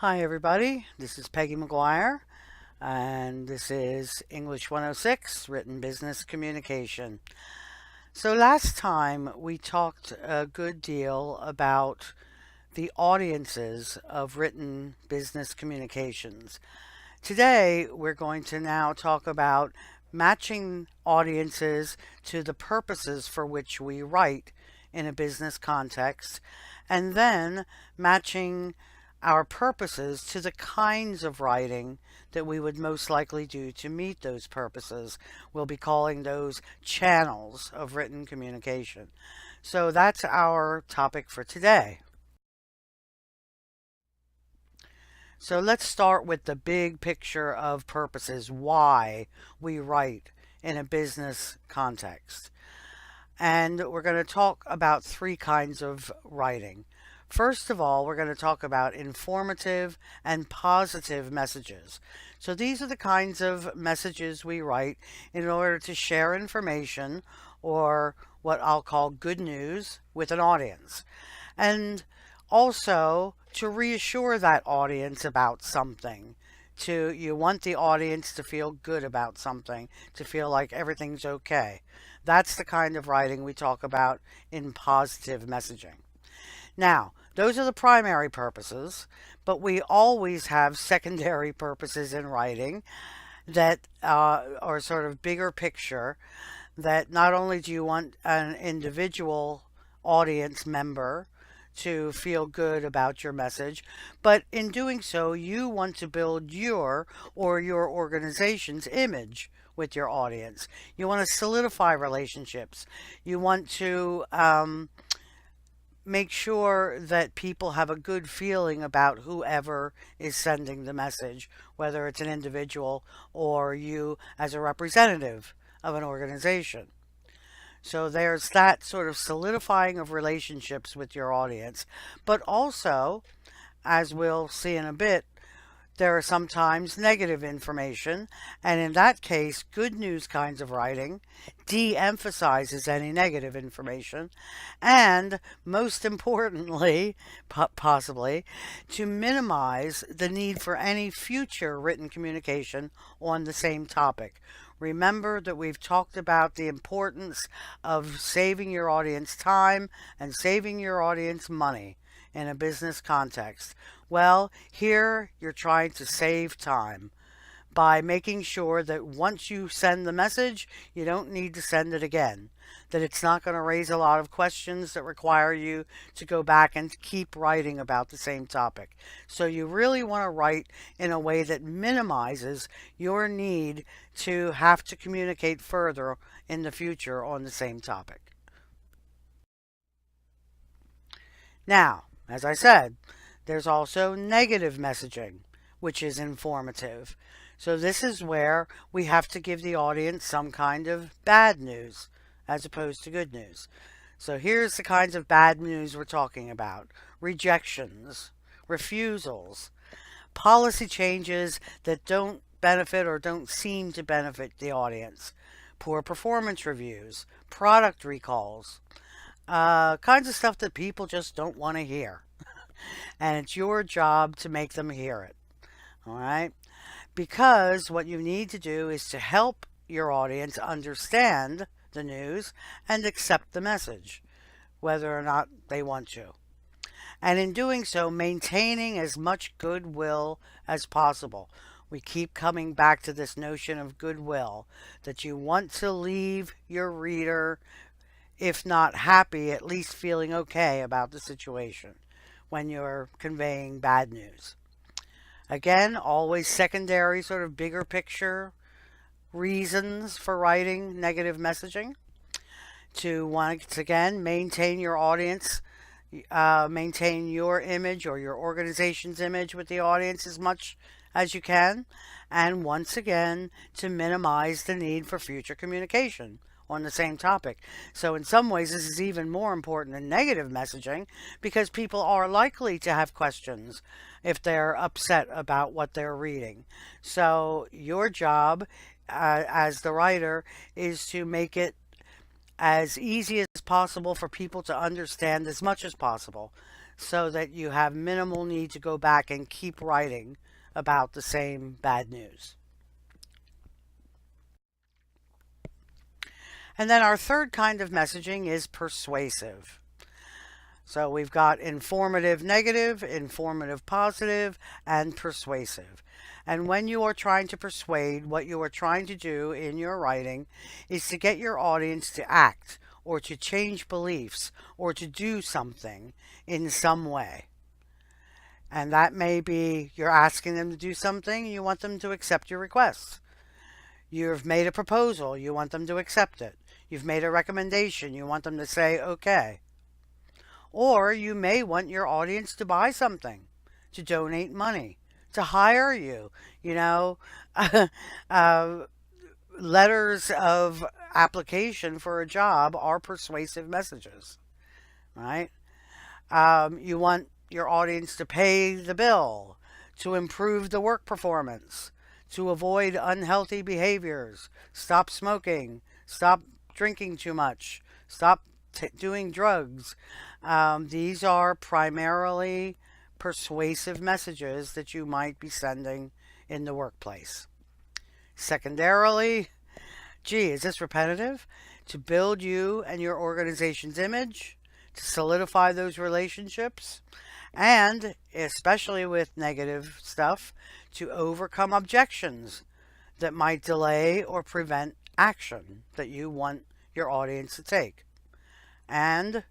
Hi, everybody. This is Peggy McGuire, and this is English 106 Written Business Communication. So, last time we talked a good deal about the audiences of written business communications. Today, we're going to now talk about matching audiences to the purposes for which we write in a business context, and then matching our purposes to the kinds of writing that we would most likely do to meet those purposes. We'll be calling those channels of written communication. So that's our topic for today. So let's start with the big picture of purposes, why we write in a business context. And we're going to talk about three kinds of writing. First of all, we're going to talk about informative and positive messages. So these are the kinds of messages we write in order to share information or what I'll call good news with an audience. And also to reassure that audience about something. You want the audience to feel good about something, to feel like everything's okay. That's the kind of writing we talk about in positive messaging. Now, those are the primary purposes, but we always have secondary purposes in writing that are sort of bigger picture, that not only do you want an individual audience member to feel good about your message, but in doing so, you want to build your or your organization's image with your audience. You want to solidify relationships. You want to make sure that people have a good feeling about whoever is sending the message, whether it's an individual or you as a representative of an organization. So there's that sort of solidifying of relationships with your audience. But also, as we'll see in a bit, there are sometimes negative information, and in that case, good news kinds of writing de emphasizes any negative information, and most importantly, possibly, to minimize the need for any future written communication on the same topic. Remember that we've talked about the importance of saving your audience time and saving your audience money in a business context. Well, here you're trying to save time by making sure that once you send the message, you don't need to send it again. That it's not going to raise a lot of questions that require you to go back and keep writing about the same topic. So you really want to write in a way that minimizes your need to have to communicate further in the future on the same topic. Now, as I said, there's also negative messaging, which is informative. So this is where we have to give the audience some kind of bad news as opposed to good news. So here's the kinds of bad news we're talking about: rejections, refusals, policy changes that don't benefit or don't seem to benefit the audience, poor performance reviews, product recalls, kinds of stuff that people just don't want to hear. And it's your job to make them hear it. All right? Because what you need to do is to help your audience understand the news and accept the message, whether or not they want to. And in doing so, maintaining as much goodwill as possible. We keep coming back to this notion of goodwill, that you want to leave your reader, if not happy, at least feeling okay about the situation when you're conveying bad news. Again, always secondary, sort of bigger picture reasons for writing negative messaging. To once again maintain your audience, maintain your image or your organization's image with the audience as much as you can. And once again, to minimize the need for future communication on the same topic. So in some ways, this is even more important than negative messaging, because people are likely to have questions if they're upset about what they're reading. So your job as the writer is to make it as easy as possible for people to understand as much as possible so that you have minimal need to go back and keep writing about the same bad news. And then our third kind of messaging is persuasive. So we've got informative negative, informative positive, and persuasive. And when you are trying to persuade, what you are trying to do in your writing is to get your audience to act or to change beliefs or to do something in some way. And that may be you're asking them to do something, you want them to accept your request. You've made a proposal, you want them to accept it. You've made a recommendation, you want them to say, okay. Or you may want your audience to buy something, to donate money, to hire you. Letters of application for a job are persuasive messages, right? You want your audience to pay the bill, to improve the work performance, to avoid unhealthy behaviors, stop smoking, stop drinking too much, stop doing drugs. These are primarily persuasive messages that you might be sending in the workplace. Secondarily, is this repetitive? To build you and your organization's image, to solidify those relationships, and especially with negative stuff, to overcome objections that might delay or prevent action that you want your audience to take. And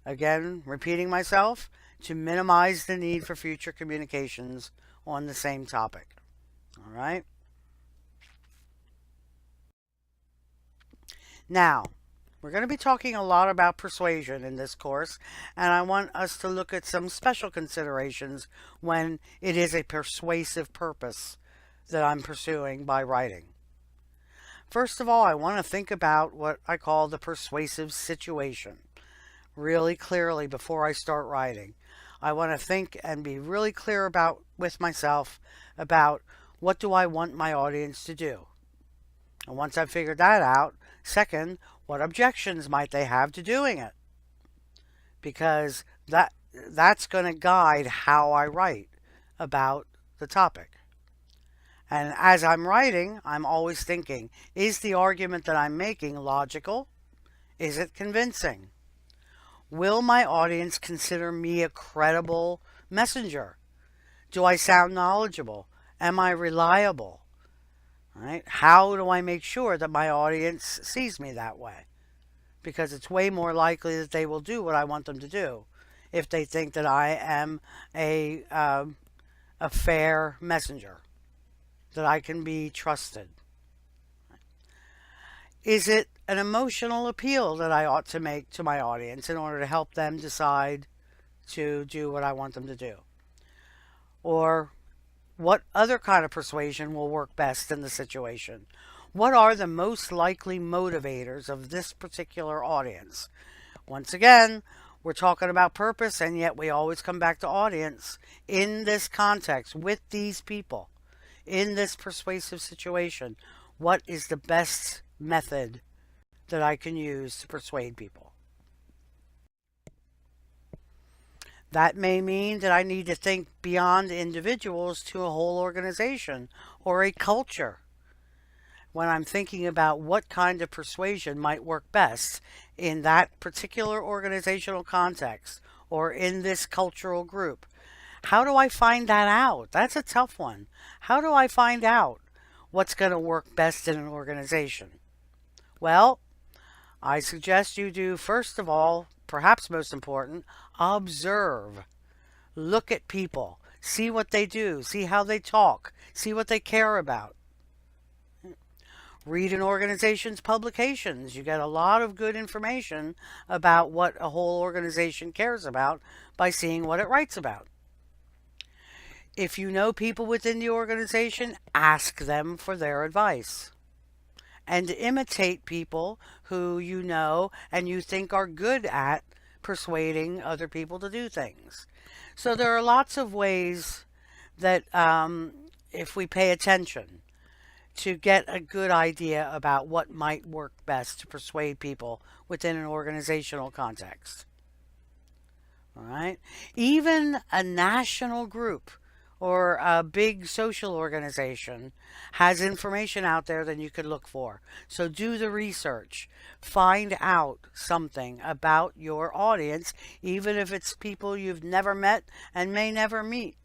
again, repeating myself, to minimize the need for future communications on the same topic. All right. Now, we're going to be talking a lot about persuasion in this course, and I want us to look at some special considerations when it is a persuasive purpose that I'm pursuing by writing. First of all, I want to think about what I call the persuasive situation really clearly before I start writing. I want to think and be really clear with myself about what do I want my audience to do. And once I've figured that out, second, what objections might they have to doing it? Because that's going to guide how I write about the topic. And as I'm writing, I'm always thinking, is the argument that I'm making logical? Is it convincing? Will my audience consider me a credible messenger? Do I sound knowledgeable? Am I reliable? Right? How do I make sure that my audience sees me that way? Because it's way more likely that they will do what I want them to do if they think that I am a fair messenger, that I can be trusted. Is it an emotional appeal that I ought to make to my audience in order to help them decide to do what I want them to do? Or what other kind of persuasion will work best in the situation? What are the most likely motivators of this particular audience? Once again, we're talking about purpose, and yet we always come back to audience in this context with these people, in this persuasive situation. What is the best method that I can use to persuade people? That may mean that I need to think beyond individuals to a whole organization or a culture when I'm thinking about what kind of persuasion might work best in that particular organizational context or in this cultural group. How do I find that out? That's a tough one. How do I find out what's going to work best in an organization? Well, I suggest you do, first of all, perhaps most important, observe. Look at people. See what they do. See how they talk. See what they care about. Read an organization's publications. You get a lot of good information about what a whole organization cares about by seeing what it writes about. If you know people within the organization, ask them for their advice. And imitate people who you know and you think are good at persuading other people to do things. So there are lots of ways that if we pay attention, to get a good idea about what might work best to persuade people within an organizational context. All right. Even a national group or a big social organization has information out there that you could look for. So do the research. Find out something about your audience, even if it's people you've never met and may never meet.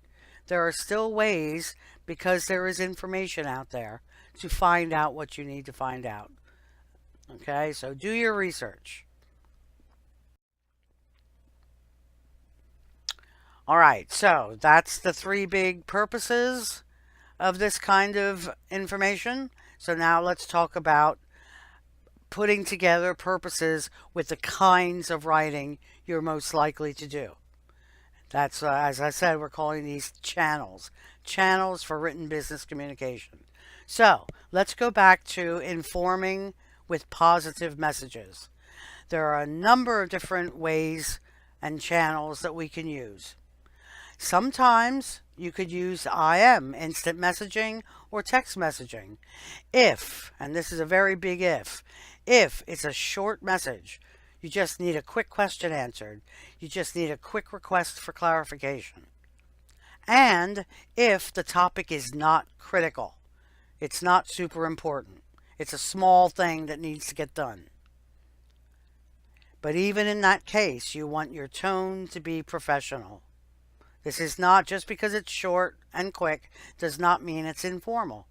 There are still ways, because there is information out there, to find out what you need to find out. Okay, so do your research. All right, so that's the three big purposes of this kind of information. So now let's talk about putting together purposes with the kinds of writing you're most likely to do. That's, as I said, we're calling these channels. Channels for written business communication. So let's go back to informing with positive messages. There are a number of different ways and channels that we can use. Sometimes you could use IM, instant messaging, or text messaging. If, and this is a very big if it's a short message, you just need a quick question answered, you just need a quick request for clarification. And if the topic is not critical, it's not super important, it's a small thing that needs to get done. But even in that case, you want your tone to be professional. This is not, just because it's short and quick does not mean it's informal.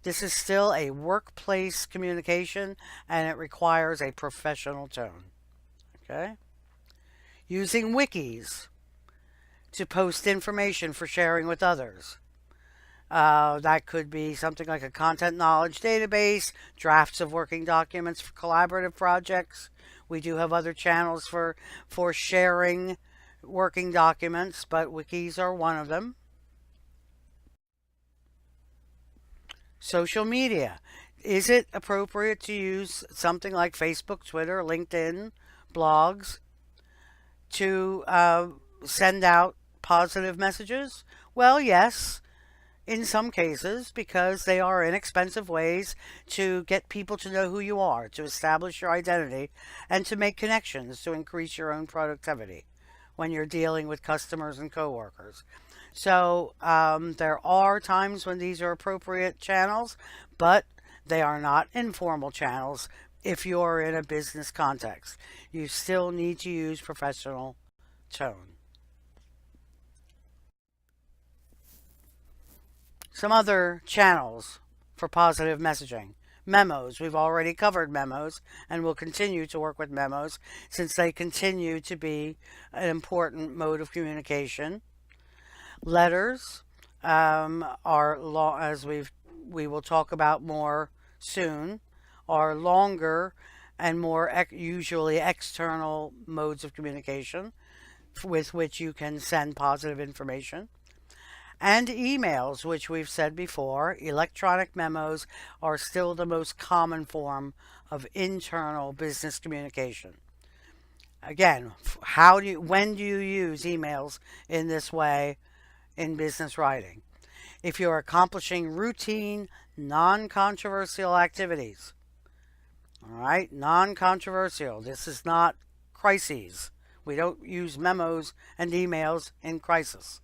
This is still a workplace communication, and it requires a professional tone. Okay? Using wikis to post information for sharing with others. That could be something like a content knowledge database, drafts of working documents for collaborative projects. We do have other channels for sharing working documents, but wikis are one of them. Social media. Is it appropriate to use something like Facebook, Twitter, LinkedIn, blogs to send out positive messages? Well, yes, in some cases, because they are inexpensive ways to get people to know who you are, to establish your identity, and to make connections to increase your own productivity when you're dealing with customers and coworkers. So there are times when these are appropriate channels, but they are not informal channels. If you're in a business context, you still need to use professional tone. Some other channels for positive messaging. Memos. We've already covered memos, and we'll continue to work with memos since they continue to be an important mode of communication. Letters are long, as we will talk about more soon, are longer and more usually external modes of communication with which you can send positive information. And emails, which we've said before, electronic memos are still the most common form of internal business communication. Again, when do you use emails in this way in business writing? If you're accomplishing routine, non-controversial activities. All right, non-controversial. This is not crises. We don't use memos and emails in crisis.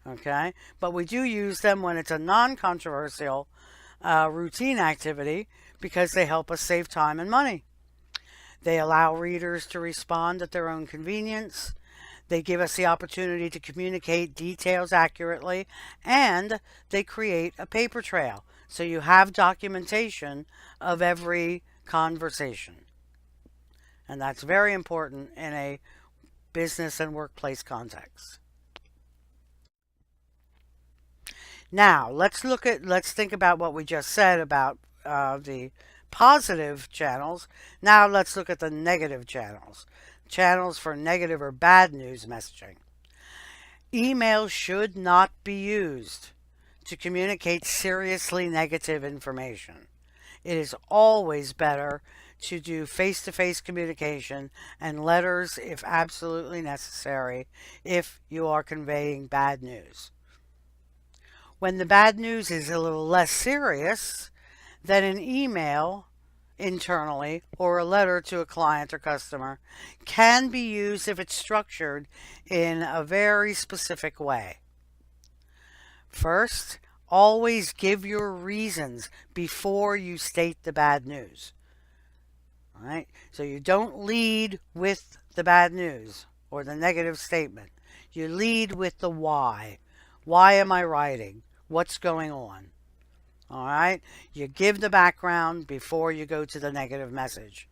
Okay, but we do use them when it's a non-controversial routine activity, because they help us save time and money. They allow readers to respond at their own convenience. They give us the opportunity to communicate details accurately, and they create a paper trail. So you have documentation of every conversation. And that's very important in a business and workplace context. Now, let's think about what we just said about the positive channels. Now let's look at the negative channels. Channels for negative or bad news messaging. Email should not be used to communicate seriously negative information. It is always better to do face-to-face communication and letters if absolutely necessary if you are conveying bad news. When the bad news is a little less serious, then an email internally or a letter to a client or customer can be used if it's structured in a very specific way. First, always give your reasons before you state the bad news. All right? So you don't lead with the bad news or the negative statement. You lead with the why. Why am I writing? What's going on? All right? You give the background before you go to the negative message.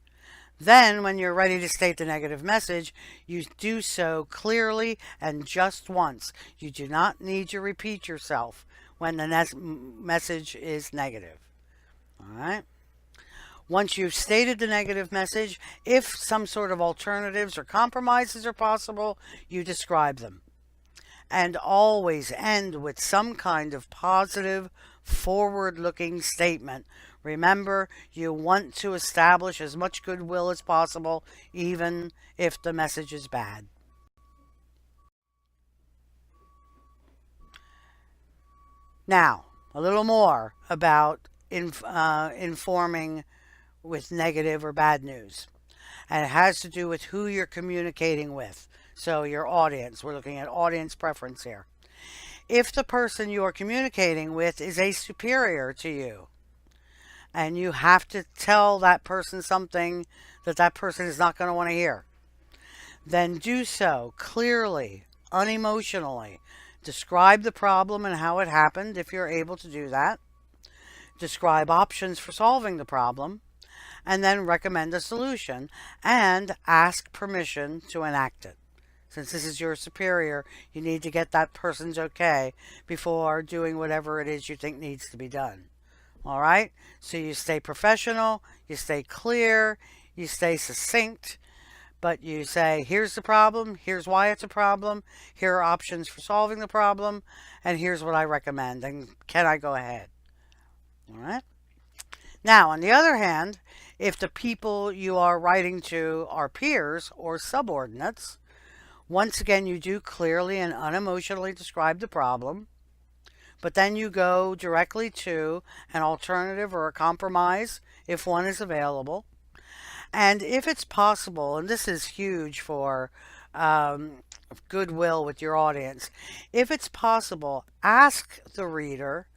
Then, when you're ready to state the negative message, you do so clearly and just once. You do not need to repeat yourself when the message is negative. All right? Once you've stated the negative message, if some sort of alternatives or compromises are possible, you describe them. And always end with some kind of positive, forward-looking statement. Remember, you want to establish as much goodwill as possible, even if the message is bad. Now, a little more about informing with negative or bad news. And it has to do with who you're communicating with. So your audience, we're looking at audience preference here. If the person you're communicating with is a superior to you, and you have to tell that person something that that person is not going to want to hear, then do so clearly, unemotionally. Describe the problem and how it happened if you're able to do that. Describe options for solving the problem, and then recommend a solution and ask permission to enact it. Since this is your superior, you need to get that person's okay before doing whatever it is you think needs to be done. All right? So you stay professional, you stay clear, you stay succinct, but you say, here's the problem, here's why it's a problem, here are options for solving the problem, and here's what I recommend, and can I go ahead? All right? Now, on the other hand, if the people you are writing to are peers or subordinates, once again, you do clearly and unemotionally describe the problem, but then you go directly to an alternative or a compromise if one is available. And if it's possible, and this is huge for goodwill with your audience, if it's possible, ask the reader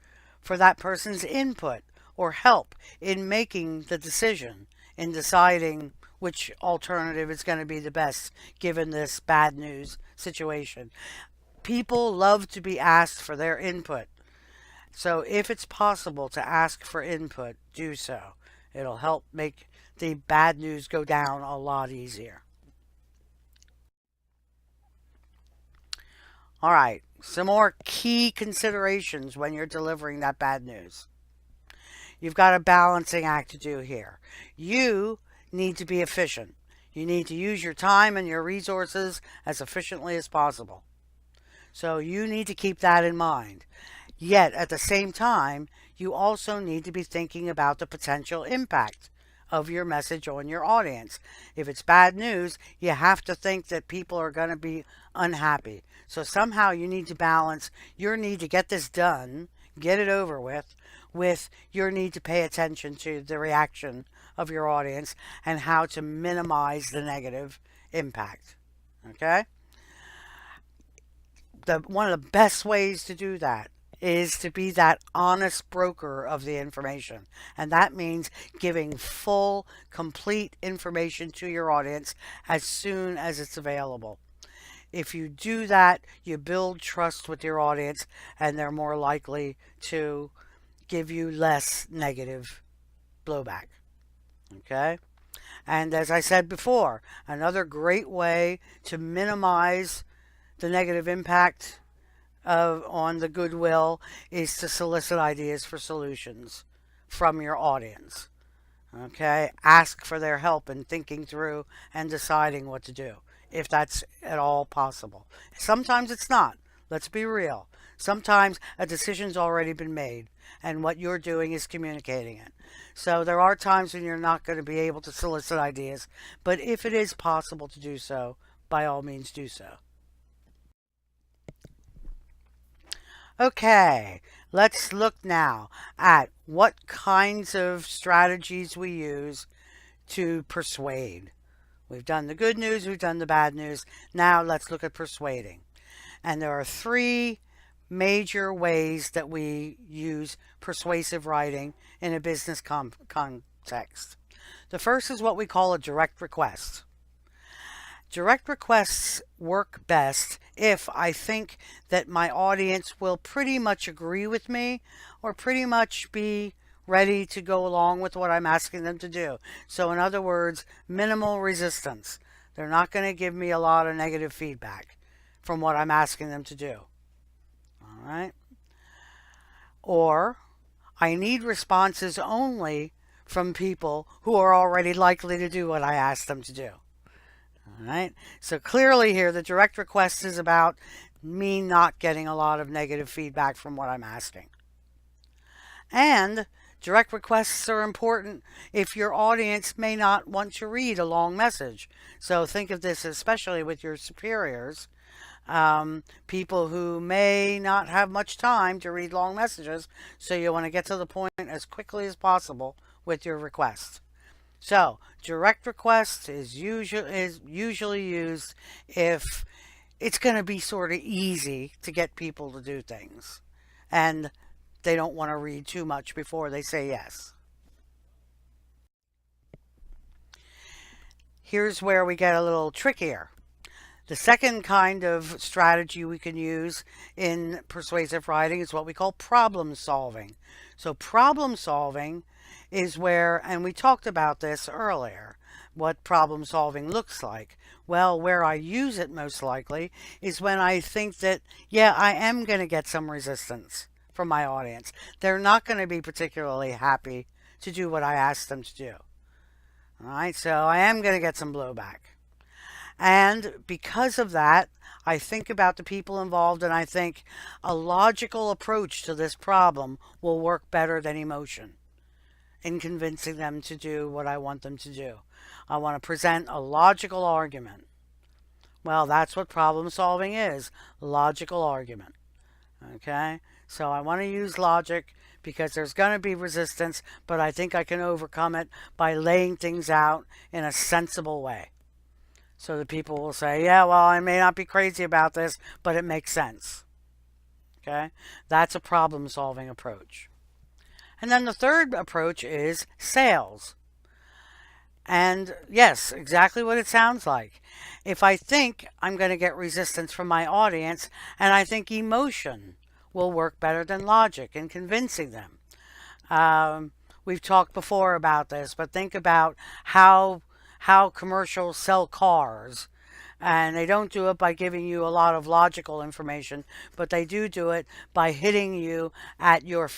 for that person's input or help in making the decision, in deciding which alternative is going to be the best given this bad news situation. People love to be asked for their input. So if it's possible to ask for input, do so. It'll help make the bad news go down a lot easier. All right, some more key considerations when you're delivering that bad news. You've got a balancing act to do here. You need to be efficient. You need to use your time and your resources as efficiently as possible. So you need to keep that in mind. Yet, at the same time, you also need to be thinking about the potential impact of your message on your audience. If it's bad news, you have to think that people are going to be unhappy. So somehow you need to balance your need to get this done, get it over with your need to pay attention to the reaction of your audience and how to minimize the negative impact. Okay? One of the best ways to do that is to be that honest broker of the information. And that means giving full, complete information to your audience as soon as it's available. If you do that, you build trust with your audience and they're more likely to give you less negative blowback. Okay? And as I said before, another great way to minimize the negative impact on the goodwill is to solicit ideas for solutions from your audience. Okay? Ask for their help in thinking through and deciding what to do, if that's at all possible. Sometimes it's not. Let's be real. Sometimes a decision's already been made and what you're doing is communicating it. So there are times when you're not going to be able to solicit ideas, but if it is possible to do so, by all means do so. Okay, let's look now at what kinds of strategies we use to persuade. We've done the good news, we've done the bad news. Now let's look at persuading. And there are three major ways that we use persuasive writing in a business context. The first is what we call a direct request. Direct requests work best if I think that my audience will pretty much agree with me or pretty much be ready to go along with what I'm asking them to do. So in other words, minimal resistance. They're not going to give me a lot of negative feedback from what I'm asking them to do. All right. Or I need responses only from people who are already likely to do what I ask them to do. All right. So clearly here, the direct request is about me not getting a lot of negative feedback from what I'm asking. And direct requests are important if your audience may not want to read a long message. So think of this especially with your superiors, people who may not have much time to read long messages. So you want to get to the point as quickly as possible with your request. So direct request is usually used if it's going to be sort of easy to get people to do things and they don't want to read too much before they say yes. Here's where we get a little trickier. The second kind of strategy we can use in persuasive writing is what we call problem solving. So problem solving is where, and we talked about this earlier, what problem solving looks like. Well, where I use it most likely is when I think that, yeah, I am going to get some resistance from my audience. They're not going to be particularly happy to do what I asked them to do. All right, so I am going to get some blowback. And because of that, I think about the people involved and I think a logical approach to this problem will work better than emotion in convincing them to do what I want them to do. I want to present a logical argument. Well, that's what problem solving is, logical argument. Okay, so I want to use logic because there's going to be resistance, but I think I can overcome it by laying things out in a sensible way. So the people will say, yeah, well, I may not be crazy about this, but it makes sense. Okay, that's a problem solving approach. And then the third approach is sales. And yes, exactly what it sounds like. If I think I'm going to get resistance from my audience, and I think emotion will work better than logic in convincing them. We've talked before about this, but think about how commercials sell cars. And they don't do it by giving you a lot of logical information, but they do it by hitting you at your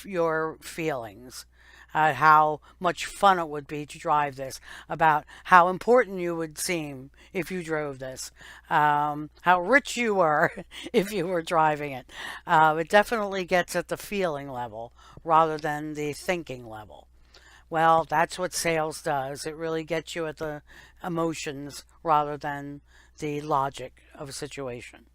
feelings. How much fun it would be to drive this, about how important you would seem if you drove this, how rich you were if you were driving it. It definitely gets at the feeling level rather than the thinking level. Well, that's what sales does. It really gets you at the emotions rather than the logic of a situation.